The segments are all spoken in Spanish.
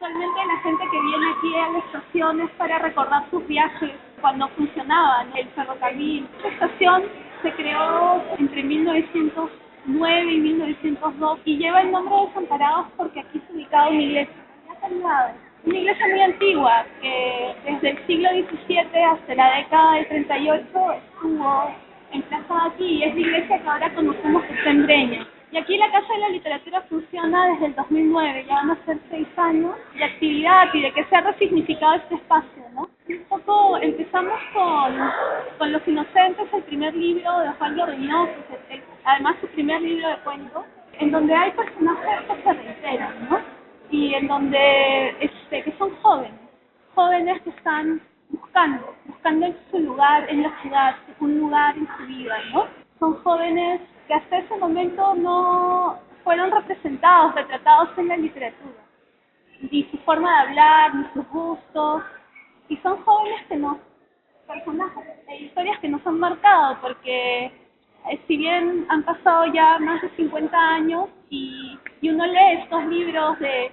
Actualmente la gente que viene aquí a la estación es para recordar sus viajes cuando funcionaba, ¿no?, el ferrocarril. Esta estación se creó entre 1909 y 1902 y lleva el nombre de Desamparados porque aquí se ubicaba una iglesia, acá al lado. Una iglesia muy antigua que desde el siglo XVII hasta la década del 38 estuvo emplazada aquí y es la iglesia que ahora conocemos que está en Breña. Y aquí la Casa de la Literatura funciona desde el 2009, ya van a ser 6 años de actividad y de que se ha resignificado este espacio, ¿no? Un poco empezamos con Los Inocentes, el primer libro de Osvaldo Reynoso, además su primer libro de cuentos, en donde hay personajes que se reiteran, ¿no? Y en donde que son jóvenes que están buscando su lugar en la ciudad, un lugar en su vida, ¿no? Son jóvenes que hasta ese momento no fueron retratados en la literatura, ni su forma de hablar, ni sus gustos, y son jóvenes personajes e historias que nos han marcado, porque si bien han pasado ya más de 50 años y uno lee estos libros de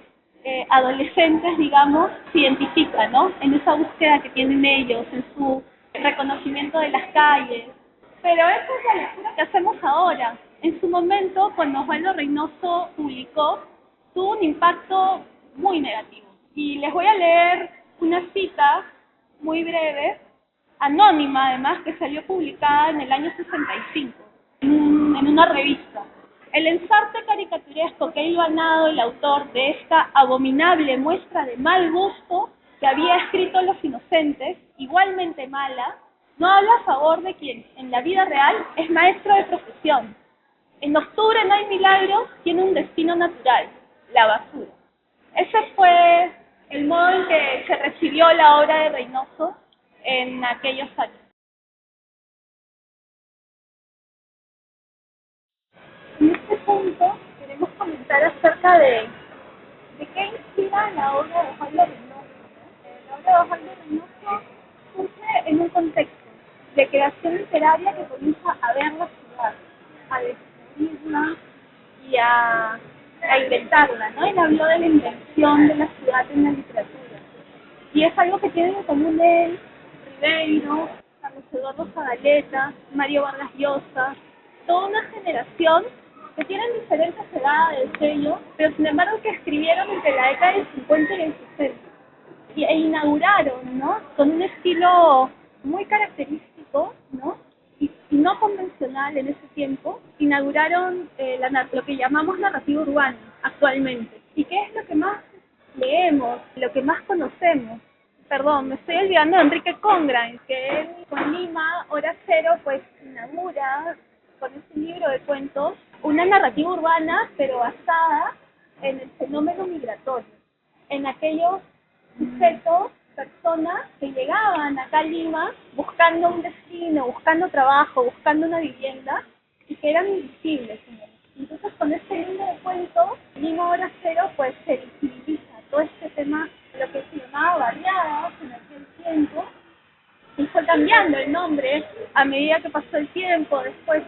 adolescentes, digamos, se identifica, ¿no?, en esa búsqueda que tienen ellos, en su reconocimiento de las calles. Pero esa es la lectura que hacemos ahora. En su momento, cuando Osvaldo Reynoso publicó, tuvo un impacto muy negativo. Y les voy a leer una cita muy breve, anónima además, que salió publicada en el año 65, en una revista. El ensarte caricaturesco que ha hilvanado el autor de esta abominable muestra de mal gusto que había escrito Los Inocentes, igualmente mala, no habla a favor de quien en la vida real es maestro de profesión. En octubre no hay milagros, tiene un destino natural, la basura. Ese fue el modo en que se recibió la obra de Reynoso en aquellos años. En este punto queremos comentar acerca de qué inspira la obra de Osvaldo Reynoso, ¿no? La obra de Osvaldo Reynoso surge en un contexto de creación literaria que comienza a ver la ciudad, a descubrirla y a inventarla, ¿no? Él habló de la invención de la ciudad en la literatura. Y es algo que tienen en común él, Ribeiro, Carlos Eduardo Zabaleta, Mario Vargas Llosa, toda una generación que tienen diferentes edades ellos, pero sin embargo que escribieron entre la década del 50 y el 60. E inauguraron, ¿no?, con un estilo muy característico, ¿no?, y no convencional en ese tiempo, inauguraron lo que llamamos narrativa urbana actualmente. ¿Y qué es lo que más leemos, lo que más conocemos? Perdón, me estoy olvidando de Enrique Congram, que él con Lima, Hora Cero, pues inaugura con este libro de cuentos una narrativa urbana, pero basada en el fenómeno migratorio, en aquellos sujetos, personas que llegaban acá a Lima buscando un destino, buscando trabajo, buscando una vivienda y que eran invisibles. Entonces con este libro de cuentos, Lima Hora Cero, pues se visibiliza todo este tema, lo que se llamaba barriadas en aquel tiempo, y fue cambiando el nombre a medida que pasó el tiempo. Después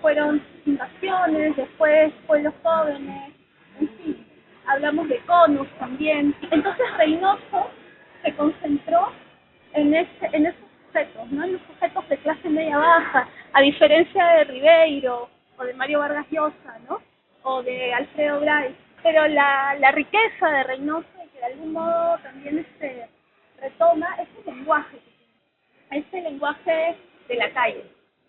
fueron invasiones, después pueblos jóvenes, en fin, hablamos de conos también. Entonces Reynoso se concentró en esos sujetos, ¿no?, en los sujetos de clase media-baja, a diferencia de Ribeiro o de Mario Vargas Llosa, ¿no?, o de Alfredo Bryce. Pero la riqueza de Reynoso, y que de algún modo también retoma, es el lenguaje, este lenguaje de la calle,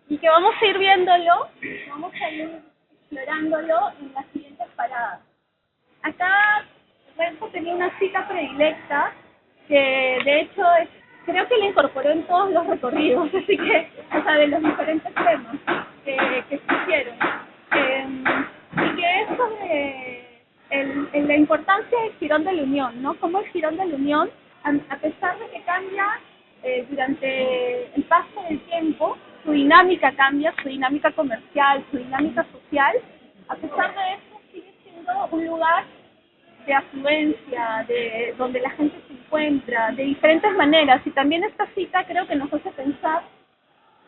y que vamos a ir viéndolo, vamos a ir explorándolo en las siguientes paradas. Acá Renzo tenía una cita predilecta que de hecho creo que la incorporó en todos los recorridos, así que, o sea, de los diferentes temas que se hicieron, y que es sobre la importancia del Jirón de la Unión, ¿no? Como el Jirón de la Unión, a pesar de que cambia durante el paso del tiempo, su dinámica cambia, su dinámica comercial, su dinámica social, a pesar de eso sigue siendo un lugar de afluencia, de donde la gente se encuentra, de diferentes maneras. Y también esta cita creo que nos hace pensar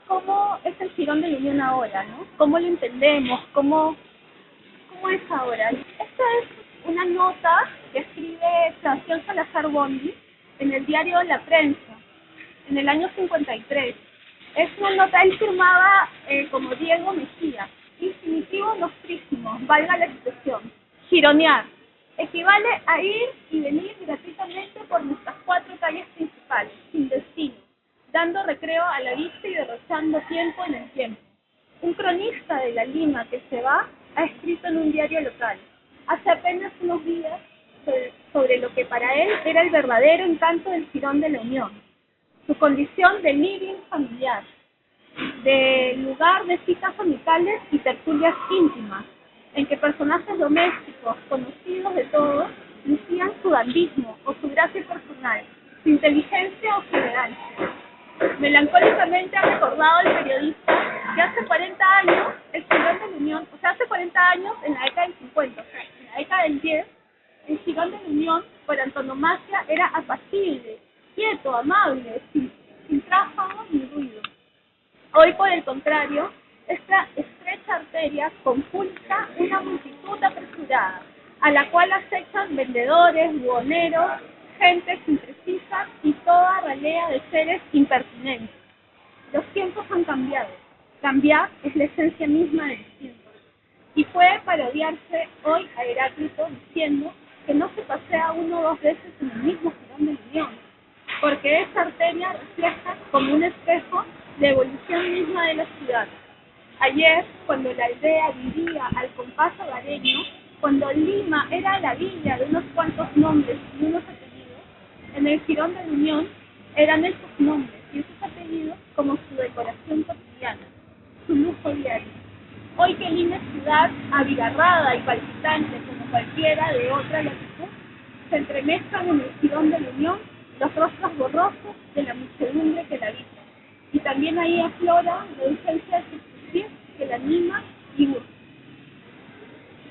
cómo es el Jirón de la Unión ahora, ¿no? Cómo lo entendemos, cómo es ahora. Esta es una nota que escribe Sebastián Salazar Bondy en el diario La Prensa, en el año 53. Es una nota, él firmaba como Diego Mejía, infinitivo nostrísimo, valga la expresión. Gironear equivale a ir y venir gratuitamente por nuestras 4 calles principales, sin destino, dando recreo a la vista y derrochando tiempo en el tiempo. Un cronista de la Lima que se va ha escrito en un diario local, hace apenas unos días, sobre lo que para él era el verdadero encanto del Jirón de la Unión, su condición de living familiar, de lugar de citas amicales y tertulias íntimas, en que personajes domésticos, conocidos de todos, lucían su dandismo o su gracia personal, su inteligencia o su elegancia. Melancólicamente ha recordado el periodista que hace 40 años el Jirón de la Unión, o sea, hace 40 años en la década del 50, o sea, en la década del 10, el Jirón de la Unión, por antonomasia, era apacible, quieto, amable, sin tráfago ni ruido. Hoy, por el contrario, esta estrecha arteria compulsa una multitud apresurada, a la cual acechan vendedores, buhoneros, gentes imprecisas y toda ralea de seres impertinentes. Los tiempos han cambiado. Cambiar es la esencia misma del tiempo. Y puede parodiarse hoy a Heráclito diciendo que no se pasea 1 o 2 veces en el mismo Jirón de la Unión, porque esa arteria refleja como un espejo la evolución misma de la ciudad. Ayer, cuando la aldea vivía al compás hogareño, cuando Lima era la villa de unos cuantos nombres y unos apellidos, en el Jirón de la Unión eran esos nombres y esos apellidos como su decoración cotidiana, su lujo diario. Hoy que Lima es ciudad abigarrada y palpitante como cualquiera de otra latitud, se entremezclan en el Jirón de la Unión los rostros borrosos de la muchedumbre que la habita. Y también ahí aflora la urgencia de subsistir que la anima y urge.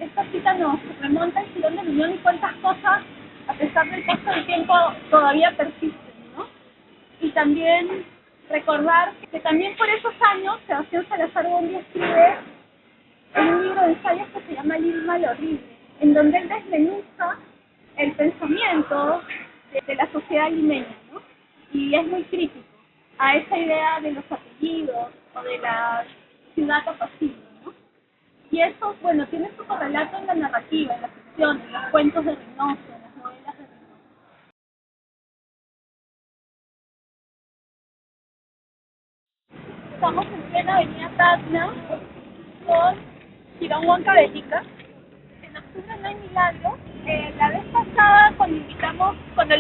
Esta cita nos remonta al Jirón de la Unión y cuántas cosas, a pesar del paso del tiempo, todavía persisten, ¿no? Y también recordar que también por esos años Sebastián Salazar Bondy escribe en un libro de ensayos que se llama Lima lo horrible, en donde él desmenuza el pensamiento de la sociedad limeña, ¿no? Y es muy crítico a esa idea de los apellidos o de la ciudad apacible, ¿no? Y eso, bueno, tiene su correlato en la narrativa, en la ficción, en los cuentos de Reynoso, en las novelas de Reynoso. Estamos en plena avenida Tacna con Jirón Huancavelica. En octubre no hay milagro. La vez pasada, cuando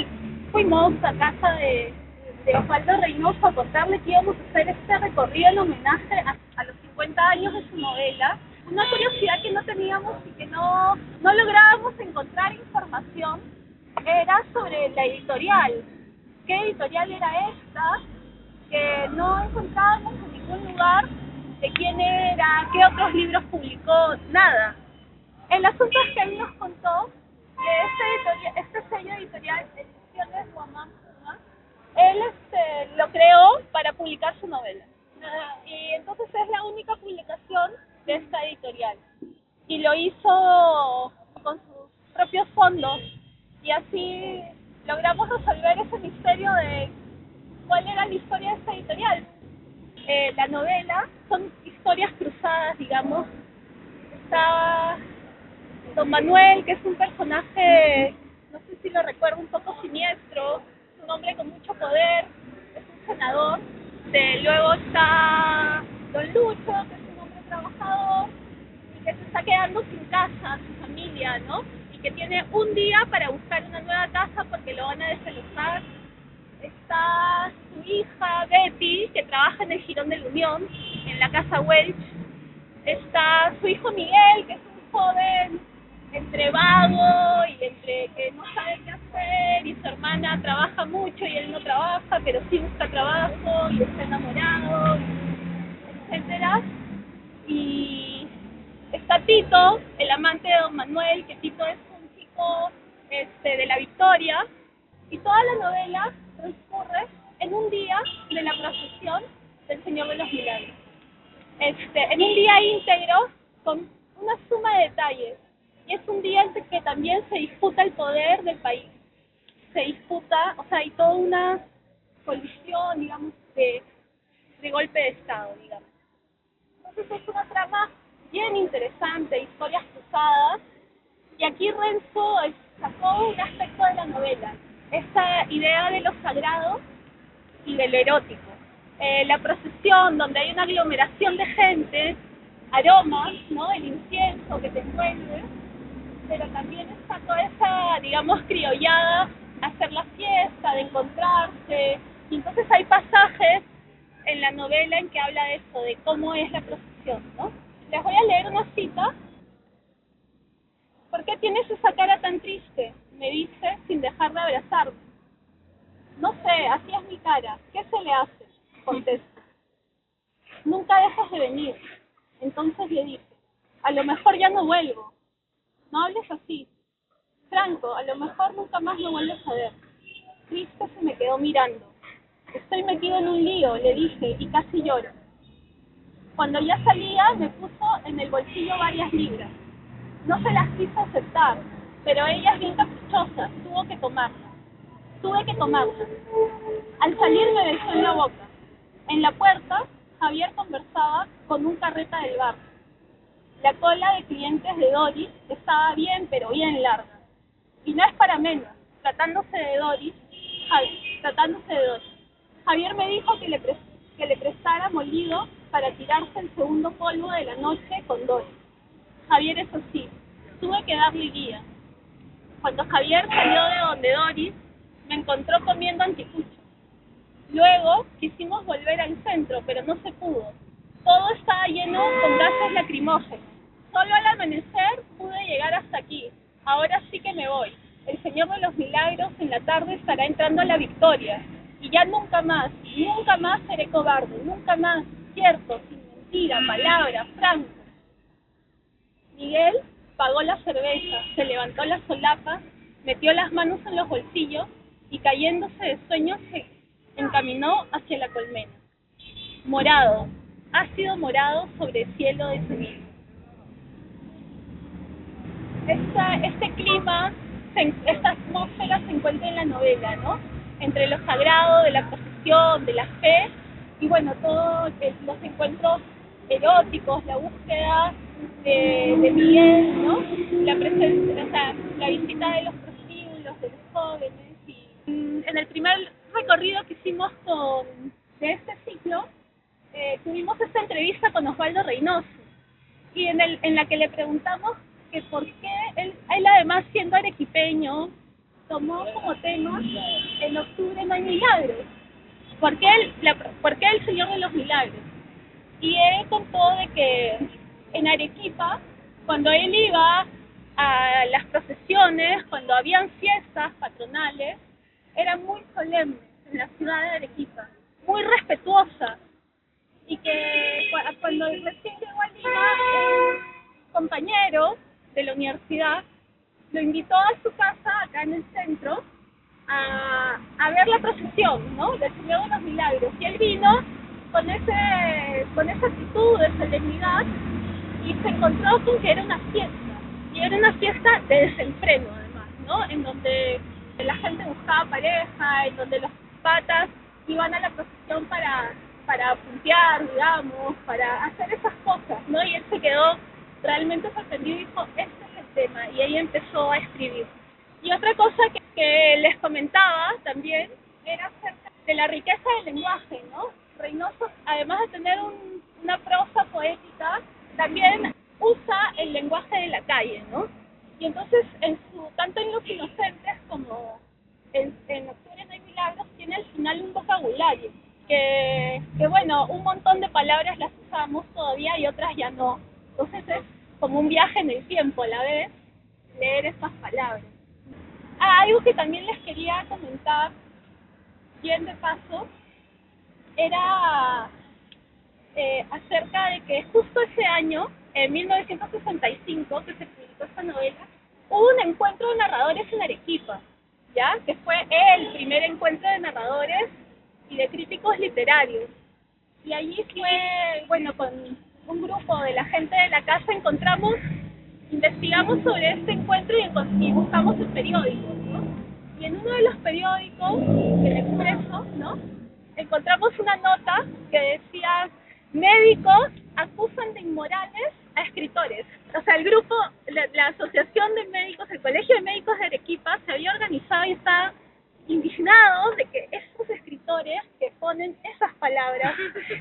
fuimos a casa de Osvaldo Reynoso a contarle que íbamos a hacer este recorrido en homenaje a los 50 años de su novela, una curiosidad que no teníamos y que no lográbamos encontrar información era sobre la editorial. ¿Qué editorial era esta? Que no encontrábamos en ningún lugar de quién era, qué otros libros publicó, nada. El asunto es que él nos contó que este sello editorial, Ediciones Guamán Puma, él lo creó para publicar su novela. Y entonces es la única publicación de esta editorial. Y lo hizo con sus propios fondos. Y así logramos resolver ese misterio de cuál era la historia de esta editorial. La novela son historias cruzadas, digamos. Está Don Manuel, que es un personaje, no sé si lo recuerdo, un poco siniestro, es un hombre con mucho poder, es un senador. Luego está Don Lucho, que es un hombre trabajador y que se está quedando sin casa, su familia, ¿no? Y que tiene un día para buscar una nueva casa porque lo van a desalojar. Está su hija Betty, que trabaja en el Jirón de la Unión, en la casa Welch. Está su hijo Miguel, que es un joven entre vago y entre que no sabe qué hacer, y su hermana trabaja mucho y él no trabaja, pero sí busca trabajo y está enamorado, etcétera. Y está Tito, el amante de Don Manuel, que Tito es un chico de la Victoria, y toda la novela transcurre en un día de la procesión del Señor de los Milagros. En un día íntegro, con una suma de detalles. y es un día en que también se disputa el poder del país. Se disputa, o sea, hay toda una colisión, digamos, de golpe de Estado, digamos. Entonces es una trama bien interesante, historias cruzadas, y aquí Renzo sacó un aspecto de la novela, esta idea de lo sagrado y de lo erótico. La procesión, donde hay una aglomeración de gente, aromas, ¿no? El incienso que te envuelve, pero también está toda esa, digamos, criollada, hacer la fiesta, de encontrarse, y entonces hay pasajes en la novela en que habla de eso, de cómo es la procesión, ¿no? Les voy a leer una cita. ¿Por qué tienes esa cara tan triste? Me dice sin dejar de abrazarme. No sé, así es mi cara. ¿Qué se le hace? Contesto. Nunca dejas de venir. Entonces le dije, a lo mejor ya no vuelvo. No hables así. Franco, a lo mejor nunca más lo vuelves a ver. Triste se me quedó mirando. Estoy metido en un lío, le dije, y casi lloro. Cuando ya salía, me puso en el bolsillo varias libras. No se las quiso aceptar, pero ella es bien caprichosa, tuve que tomarlas. Al salir me besó en la boca. En la puerta, Javier conversaba con un carreta del bar. La cola de clientes de Doris estaba bien, pero bien larga. Y no es para menos, tratándose de Doris, Javier me dijo que le prestara molido para tirarse el segundo polvo de la noche con Doris. Javier, eso sí, tuve que darle guía. Cuando Javier salió de donde Doris, me encontró comiendo anticucho. Luego quisimos volver al centro, pero no se pudo. Todo estaba lleno con gases lacrimógenos. Solo al amanecer pude llegar hasta aquí. Ahora sí que me voy. El Señor de los Milagros en la tarde estará entrando a la Victoria. Y ya nunca más seré cobarde, nunca más, cierto, sin mentira, palabra, franco. Miguel pagó la cerveza, se levantó la solapa, metió las manos en los bolsillos y cayéndose de sueño se encaminó hacia la colmena. Morado, ácido morado sobre el cielo de Sevilla. Este clima, esta atmósfera se encuentra en la novela, ¿no? Entre lo sagrado, de la procesión, de la fe, y bueno, todos los encuentros eróticos, la búsqueda de Miguel, ¿no? La presencia, o sea, la visita de los prostíbulos, de los jóvenes, y en el primer recorrido que hicimos de este ciclo, tuvimos esta entrevista con Osvaldo Reynoso, y en la que le preguntamos que por qué él además siendo arequipeño tomó como tema en octubre no hay milagros, ¿por qué el Señor de los Milagros? Y él contó de que en Arequipa, cuando él iba a las procesiones, cuando habían fiestas patronales, era muy solemne en la ciudad de Arequipa, muy respetuosa, y que cuando recién llegó a Lima, un compañero de la universidad lo invitó a su casa acá en el centro a ver la procesión, ¿no? Del Señor de los Milagros, y él vino con esa actitud de solemnidad y se encontró con que era una fiesta, y era una fiesta de desenfreno además, ¿no? En donde la gente buscaba pareja, en donde los patas iban a la procesión para puntear, digamos, para hacer esas cosas, ¿no? Y él se quedó realmente sorprendido y dijo, este es el tema, y ahí empezó a escribir. Y otra cosa que les comentaba también era acerca de la riqueza del lenguaje, ¿no? Reynoso, además de tener una prosa poética, también usa el lenguaje de la calle, ¿no? Y entonces, tanto en Los Inocentes como en Octubre no hay milagros, tiene al final un vocabulario que bueno, un montón de palabras las usamos todavía y otras ya no. Entonces es como un viaje en el tiempo a la vez, leer esas palabras. Algo que también les quería comentar, bien de paso, era acerca de que justo ese año, en 1965, que se publicó esta novela, hubo un encuentro de narradores en Arequipa, ¿ya? Que fue el primer encuentro de narradores y de críticos literarios. Y allí fue, bueno, con un grupo de la gente de la casa encontramos investigamos sobre este encuentro y buscamos en periódicos, ¿no? Y en uno de los periódicos, El Expreso, ¿no? Encontramos una nota que decía: médicos acusan de inmorales a escritores. O sea, el grupo, la Asociación de Médicos, el Colegio de Médicos de Arequipa se había organizado y estaba indignado de que esos escritores que ponen esas palabras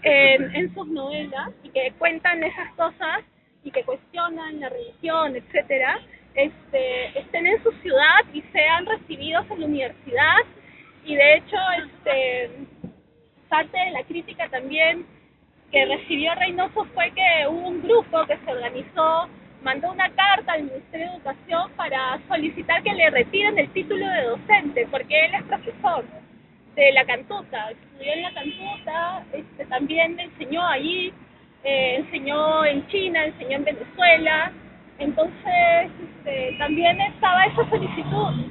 en sus novelas y que cuentan esas cosas y que cuestionan la religión, etcétera, estén en su ciudad y sean recibidos en la universidad. Y de hecho, parte de la crítica también que recibió Reynoso fue que hubo un grupo que se organizó, mandó una carta al Ministerio de Educación para solicitar que le retiren el título de docente, porque él es profesor de la Cantuta, estudió en la Cantuta, también enseñó allí, enseñó en China, enseñó en Venezuela. Entonces también estaba esa solicitud.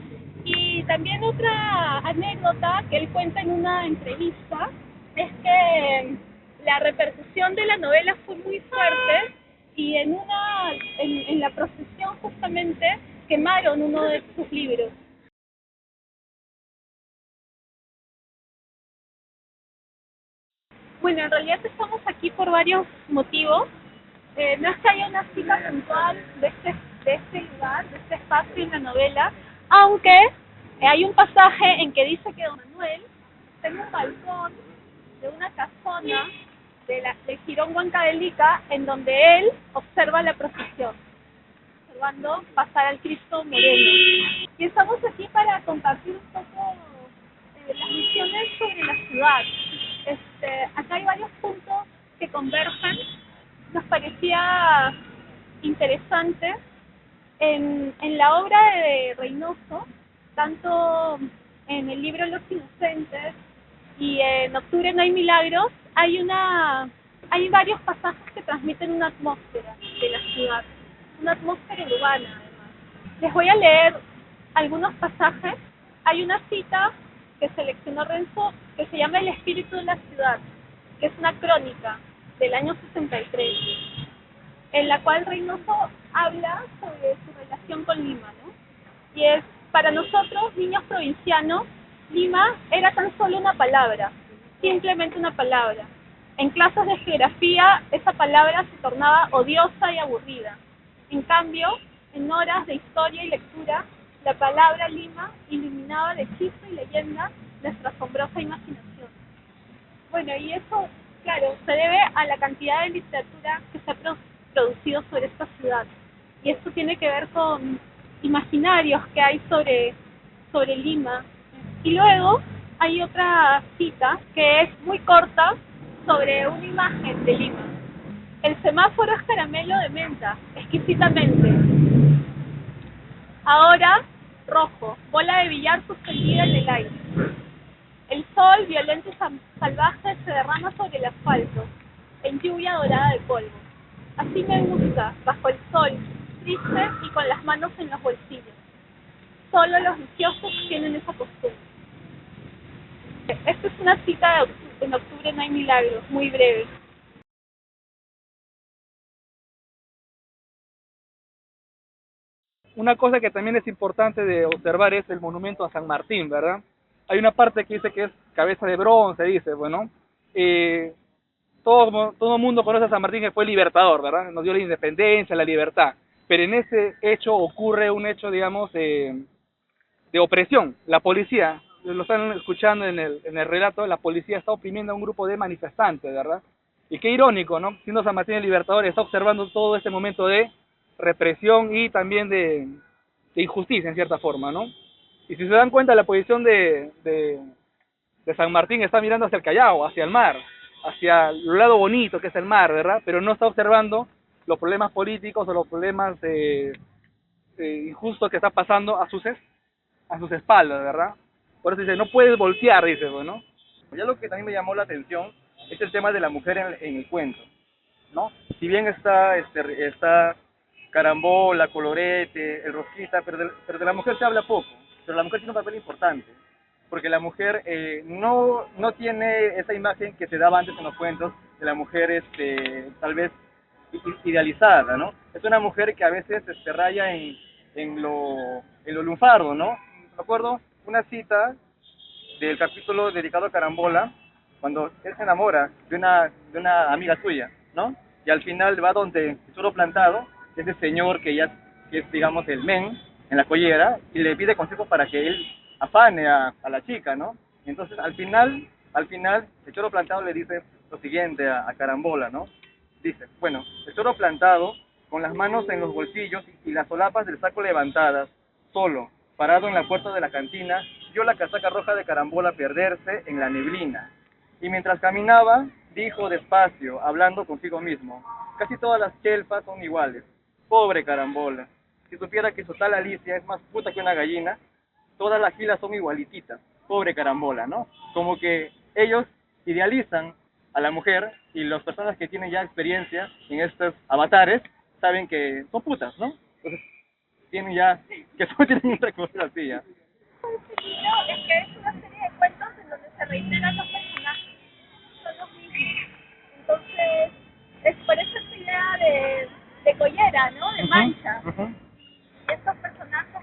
Y también otra anécdota que él cuenta en una entrevista es que la repercusión de la novela fue muy fuerte y en la procesión justamente quemaron uno de sus libros. Bueno, en realidad estamos aquí por varios motivos. No es que haya una cita puntual de este lugar, de este espacio en la novela, aunque hay un pasaje en que dice que don Manuel está en un balcón de una casona del Jirón Huancavelica, en donde él observa la procesión, observando pasar al Cristo Moreno. Y estamos aquí para compartir un poco las visiones sobre la ciudad. Acá hay varios puntos que convergen. Nos parecía interesante en la obra de Reynoso, tanto en el libro Los Inocentes y en Octubre no hay milagros, hay varios pasajes que transmiten una atmósfera de la ciudad, una atmósfera urbana además. Les voy a leer algunos pasajes. Hay una cita que seleccionó Renzo que se llama El espíritu de la ciudad, que es una crónica del año 63, en la cual Reynoso habla sobre su relación con Lima, ¿no? Y es: para nosotros, niños provincianos, Lima era tan solo una palabra, simplemente una palabra. En clases de geografía, esa palabra se tornaba odiosa y aburrida. En cambio, en horas de historia y lectura, la palabra Lima iluminaba de hechizo y leyenda nuestra asombrosa imaginación. Bueno, y eso, claro, se debe a la cantidad de literatura que se ha producido sobre esta ciudad. Y esto tiene que ver con imaginarios que hay sobre Lima. Y luego hay otra cita que es muy corta sobre una imagen de Lima. El semáforo es caramelo de menta, exquisitamente. Ahora, rojo, bola de billar suspendida en el aire. El sol, violento y salvaje, se derrama sobre el asfalto, en lluvia dorada de polvo. Así me gusta, bajo el sol, triste y con las manos en los bolsillos. Solo los viciosos tienen esa costumbre. Esta es una cita en Octubre no hay milagros, muy breve. Una cosa que también es importante de observar es el monumento a San Martín, ¿verdad? Hay una parte que dice que es cabeza de bronce, dice, bueno, todo el mundo conoce a San Martín, que fue libertador, ¿verdad? Nos dio la independencia, la libertad, pero en ese hecho ocurre un hecho, digamos, de opresión. La policía, lo están escuchando en el relato, la policía está oprimiendo a un grupo de manifestantes, ¿verdad? Y qué irónico, ¿no? Siendo San Martín el libertador, está observando todo este momento de represión y también de injusticia en cierta forma, ¿no? Y si se dan cuenta, la posición de San Martín está mirando hacia el Callao, hacia el mar, hacia el lado bonito que es el mar, ¿verdad? Pero no está observando los problemas políticos o los problemas injustos que está pasando a sus espaldas, ¿verdad? Por eso dice, no puedes voltear, dice, bueno. Ya lo que también me llamó la atención es el tema de la mujer en el cuento, ¿no? Si bien está Carambola, Colorete, el Rosquita, pero de la mujer se habla poco, pero la mujer tiene un papel importante, porque la mujer no tiene esa imagen que se daba antes en los cuentos, de la mujer tal vez idealizada, ¿no? Es una mujer que a veces raya en lo lunfardo, ¿no? Me acuerdo una cita del capítulo dedicado a Carambola, cuando él se enamora de una amiga suya, ¿no? Y al final va donde el Choro Plantado, ese señor que es, digamos, el men en la collera, y le pide consejos para que él afane a la chica, ¿no? Y entonces al final, el Choro Plantado le dice lo siguiente a Carambola, ¿no? Dice, bueno, el Choro Plantado, con las manos en los bolsillos y las solapas del saco levantadas, solo, parado en la puerta de la cantina, vio la casaca roja de Carambola perderse en la neblina. Y mientras caminaba, dijo despacio, hablando consigo mismo, casi todas las chelpas son iguales. Pobre Carambola. Si supiera que su tal Alicia es más puta que una gallina, todas las filas son igualititas. Pobre Carambola, ¿no? Como que ellos idealizan a la mujer y las personas que tienen ya experiencia en estos avatares saben que son putas, ¿no? Entonces tienen ya, que solo tienen un recorrido así ya. Este libro es que es una serie de cuentos en donde se reiteran los personajes, son los mismos. Entonces, es por eso esta idea de collera, ¿no? De mancha. Ujú. Y estos personajes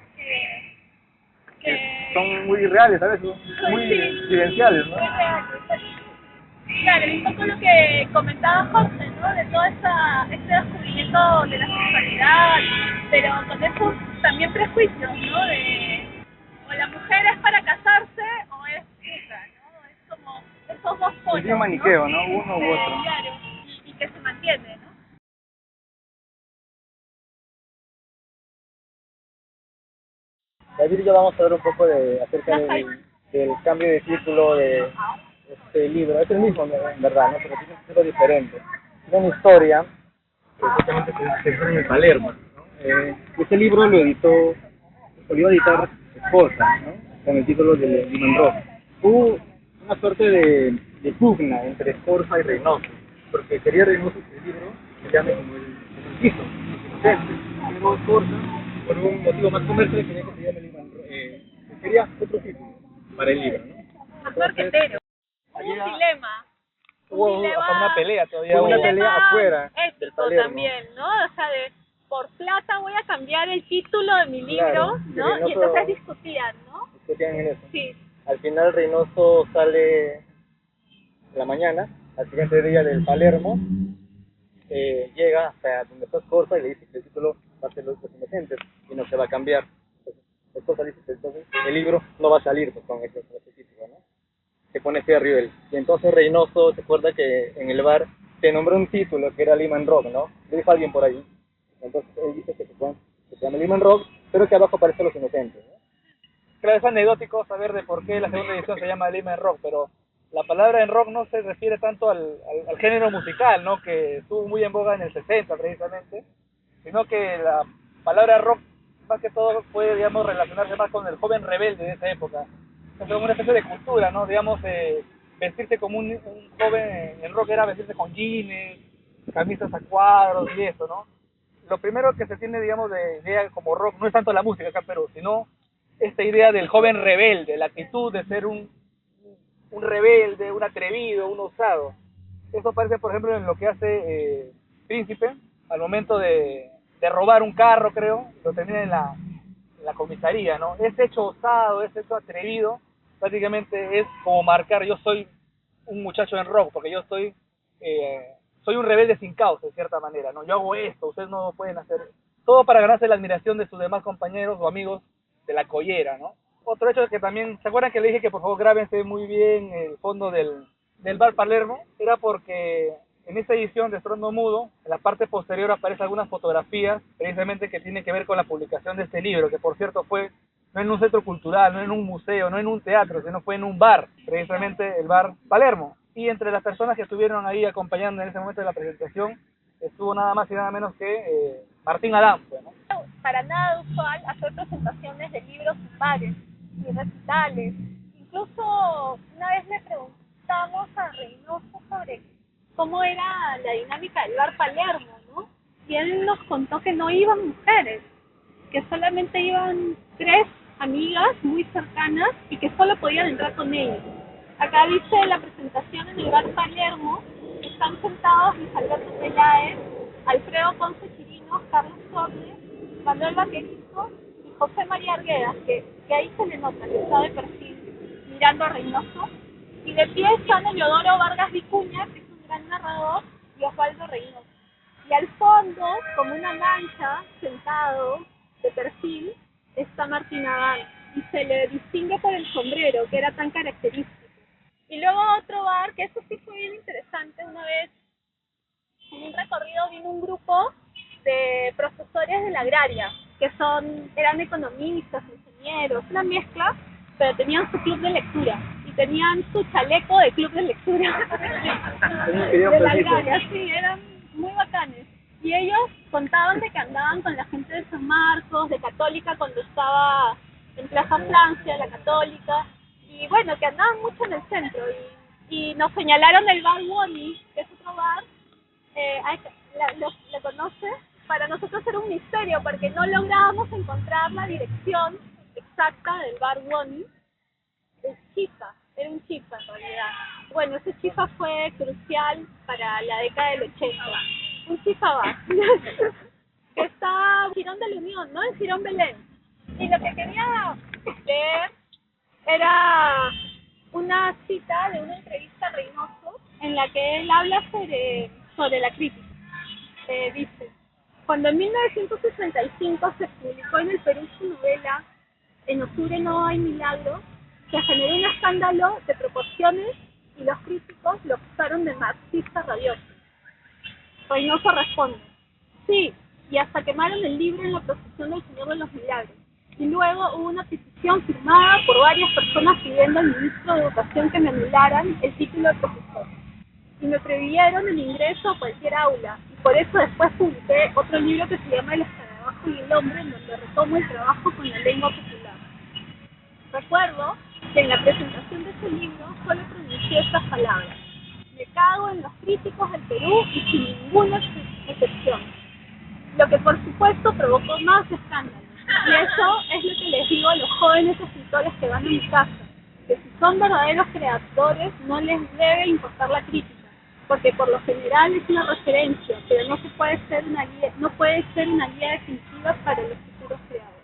que Son muy reales, ¿sabes? Son muy sí, vivenciales, ¿no? muy reales. Claro, y un poco lo que comentaba José, ¿no? De todo este descubrimiento de la sexualidad, pero con esos también prejuicios, ¿no? De o la mujer es para casarse o es puta, ¿no? Es como esos dos polos, Es bien maniqueo, ¿no? Uno u otro. Claro, y que se mantiene, ¿no? David y yo vamos a hablar un poco acerca del cambio de título de este libro. Es el mismo, en verdad, ¿no? Pero tiene un título diferente. Es una historia que justamente se encuentra en el Palermo, ¿no? Este libro lo iba a editar su esposa, ¿no? Con el título de Lehman Rock. Hubo una suerte de pugna entre Sforza y Reynoso, porque quería Reynoso que el libro se llame como el quiso, pero Sforza, por un motivo más comercial, quería que se llame Lehman Rock, quería otro título para el libro, ¿no? Más marquetero. Hubo un dilema. Hubo hasta una pelea todavía. Hubo una hubo. pelea afuera del Ético Palermo. también, ¿no? O sea, por plata voy a cambiar el título de mi libro, Claro, ¿no? Reynoso- Y entonces discutían, ¿no? Discutían en eso. Sí. Al final Reynoso sale en la mañana, al siguiente día del Palermo, llega hasta donde está Scorza y le dice que el título va a ser Los Inocentes y no se va a cambiar. Entonces, Scorza dice que entonces el libro no va a salir pues, con ese título, ¿no? Se pone férreo él. Y entonces Reynoso se acuerda que en el bar se nombró un título que era Lehman Rock, ¿no? Le dijo a alguien por ahí. Entonces él dice que se llama Lehman Rock, pero que abajo aparece Los Inocentes, ¿no? Claro, es anecdótico saber de por qué la segunda edición se llama Lehman Rock, pero la palabra en rock no se refiere tanto al género musical, ¿no? Que estuvo muy en boga en el 60 precisamente, sino que la palabra rock más que todo puede, digamos, relacionarse más con el joven rebelde de esa época. Es como una especie de cultura, ¿no? Digamos, vestirse como un joven en rock era vestirse con jeans, camisas a cuadros y eso, ¿no? Lo primero que se tiene, digamos, de idea como rock no es tanto la música acá en Perú, sino esta idea del joven rebelde, la actitud de ser un rebelde, un atrevido, un osado. Eso aparece, por ejemplo, en lo que hace Príncipe al momento de robar un carro, creo, lo termina en la comisaría, ¿no? Ese hecho osado, ese hecho atrevido, prácticamente es como marcar, yo soy un muchacho en rock, porque yo soy un rebelde sin causa, de cierta manera, ¿no? Yo hago esto, ustedes no pueden hacer. Todo para ganarse la admiración de sus demás compañeros o amigos de la collera, ¿no? Otro hecho es que también, ¿se acuerdan que le dije que por favor grábense muy bien el fondo del bar Palermo? Era porque en esta edición de Estruendo Mudo, en la parte posterior aparecen algunas fotografías, precisamente que tienen que ver con la publicación de este libro, que por cierto fue no en un centro cultural, no en un museo, no en un teatro, sino fue en un bar, precisamente el bar Palermo. Y entre las personas que estuvieron ahí acompañando en ese momento de la presentación, estuvo nada más y nada menos que Martín Adán, pues, ¿no? Para nada usual hacer presentaciones de libros en bares y recitales. Incluso una vez le preguntamos a Reynoso sobre cómo era la dinámica del bar Palermo, ¿no? Y él nos contó que no iban mujeres, que solamente iban 3 amigas muy cercanas y que solo podían entrar con ellos. Acá dice la presentación en el bar Palermo, están sentados Luis Alberto Peláez, Alfredo Ponce Chirinos, Carlos Torres, Manuel Vaquerizo y José María Arguedas, que ahí se le nota que está de perfil mirando a Reynoso, y de pie están Eleodoro Vargas Vicuña, que es un gran narrador, y Osvaldo Reynoso. Y al fondo, como una mancha, sentado, de perfil, está Martín Nadal, y se le distingue por el sombrero, que era tan característico. Y luego otro bar, que eso sí fue bien interesante, una vez en un recorrido vino un grupo de profesores de la agraria, que eran economistas, ingenieros, una mezcla, pero tenían su club de lectura, y tenían su chaleco de club de lectura de la agraria, sí, eran muy bacanes. Y ellos contaban de que andaban con la gente de San Marcos, de Católica cuando estaba en Plaza Francia, la Católica, y bueno, que andaban mucho en el centro, y nos señalaron el bar Wonny, que es otro bar, ¿lo conoce? Para nosotros era un misterio, porque no lográbamos encontrar la dirección exacta del bar Wonny. El Chifa, era un Chifa en realidad. Bueno, ese Chifa fue crucial para la década del 80. Un Chifa bar, que está en Girón de la Unión, ¿no? En Girón Belén. Y lo que quería leer era una cita de una entrevista a Reynoso, en la que él habla sobre la crítica. Dice: cuando en 1965 se publicó en el Perú su novela En octubre no hay milagro, se generó un escándalo de proporciones y los críticos lo acusaron de marxista rabioso. Reynoso responde: sí, y hasta quemaron el libro en la procesión del Señor de los Milagros. Y luego hubo una petición firmada por varias personas pidiendo al ministro de Educación que me anularan el título de profesor. Y me prohibieron el ingreso a cualquier aula. Y por eso después publiqué otro libro que se llama El escarabajo y el hombre, en donde retomo el trabajo con la lengua popular. Recuerdo que en la presentación de ese libro solo pronuncié estas palabras: me cago en los críticos del Perú y sin ninguna excepción. Lo que por supuesto provocó más escándalo. Y eso es lo que les digo a los jóvenes escritores que van a mi casa, que si son verdaderos creadores no les debe importar la crítica, porque por lo general es una referencia, pero no puede ser una guía definitiva para los futuros creadores.